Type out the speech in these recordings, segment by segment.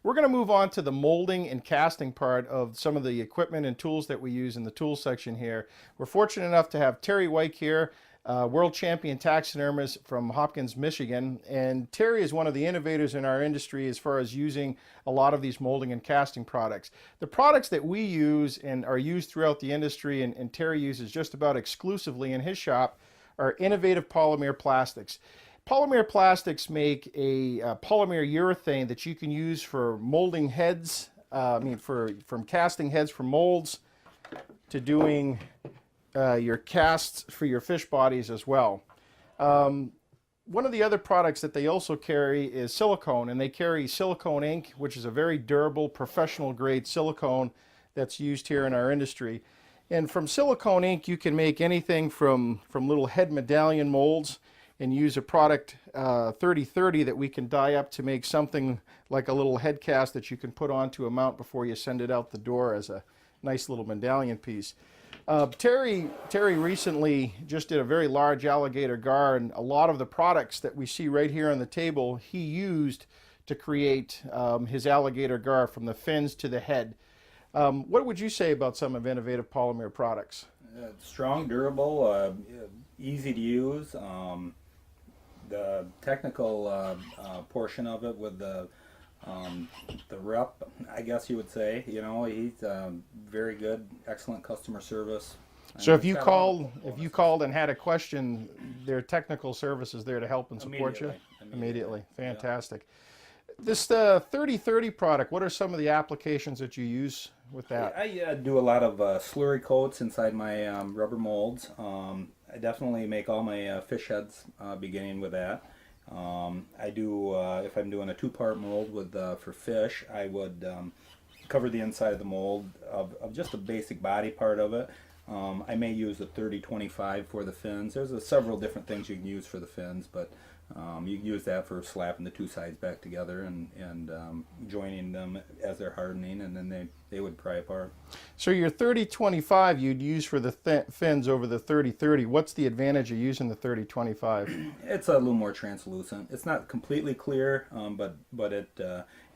We're going to move on to the molding and casting part of some of the equipment and tools that we use in the tool section here. We're fortunate enough to have Terry White here, world champion taxidermist from Hopkins, Michigan. And Terry is one of the innovators in our industry as far as using a lot of these molding and casting products. The products that we use and are used throughout the industry, and Terry uses just about exclusively in his shop, are innovative polymer plastics. Polymer plastics make a polymer urethane that you can use for molding heads, from casting heads for molds to doing your casts for your fish bodies as well. One of the other products that they also carry is silicone, and they carry silicone ink, which is a very durable, professional grade silicone that's used here in our industry. And from silicone ink, you can make anything from little head medallion molds, and use a product 3030 that we can dye up to make something like a little head cast that you can put onto a mount before you send it out the door as a nice little medallion piece. Terry recently just did a very large alligator gar, and a lot of the products that we see right here on the table he used to create his alligator gar, from the fins to the head. What would you say about some of innovative polymer products? Strong, durable, easy to use. The technical portion of it with the rep, I guess you would say, he's very good, excellent customer service. So if you called and had a question, their technical service is there to help and support you? Immediately. Fantastic. Yeah. This 3030 product, what are some of the applications that you use with that? I do a lot of slurry coats inside my rubber molds. I definitely make all my fish heads beginning with that. I do, if I'm doing a two-part mold with for fish, I would cover the inside of the mold of just a basic body part of it. I may use a 30-25 for the fins. There's several different things you can use for the fins, but you can use that for slapping the two sides back together and joining them as they're hardening, and then they would pry apart. So your 30-25 you'd use for the fins over the 30-30. What's the advantage of using the 30-25? It's a little more translucent. It's not completely clear, but it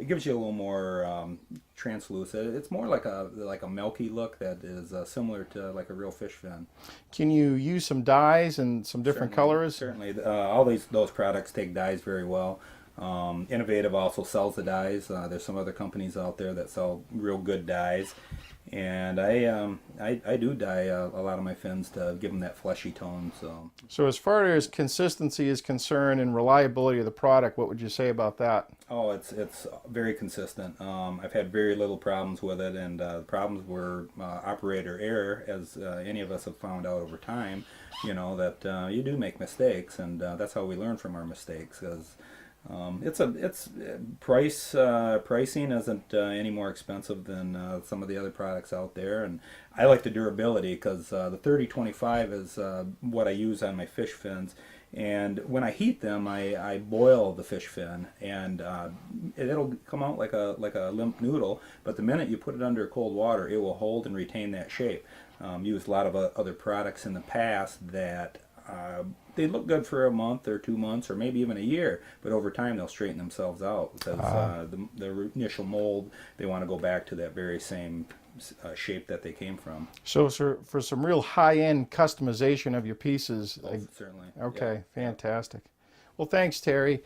gives you a little more translucent. It's more like a milky look that is similar to like a real fish fin. Can you use some dyes and some different colors? Certainly. All those products take dyes very well. Innovative also sells the dyes. There's some other companies out there that sell real good dyes, and I do dye a lot of my fins to give them that fleshy tone. So as far as consistency is concerned and reliability of the product, what would you say about that? Oh, it's very consistent. I've had very little problems with it, and the problems were operator error, as any of us have found out over time. That you do make mistakes, and that's how we learn from our mistakes. Pricing isn't any more expensive than some of the other products out there, and I like the durability because the 30-25 is what I use on my fish fins. And when I heat them, I boil the fish fin, and it'll come out like a limp noodle. But the minute you put it under cold water, it will hold and retain that shape. Used a lot of other products in the past that they look good for a month or 2 months or maybe even a year, but over time they'll straighten themselves out because the initial mold, they want to go back to that very same shape that they came from. So for some real high-end customization of your pieces. Certainly. Okay, yeah. Fantastic. Well, thanks, Terry.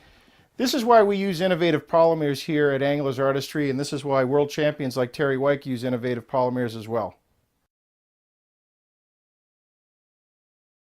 This is why we use innovative polymers here at Anglers Artistry, and this is why world champions like Terry White use innovative polymers as well.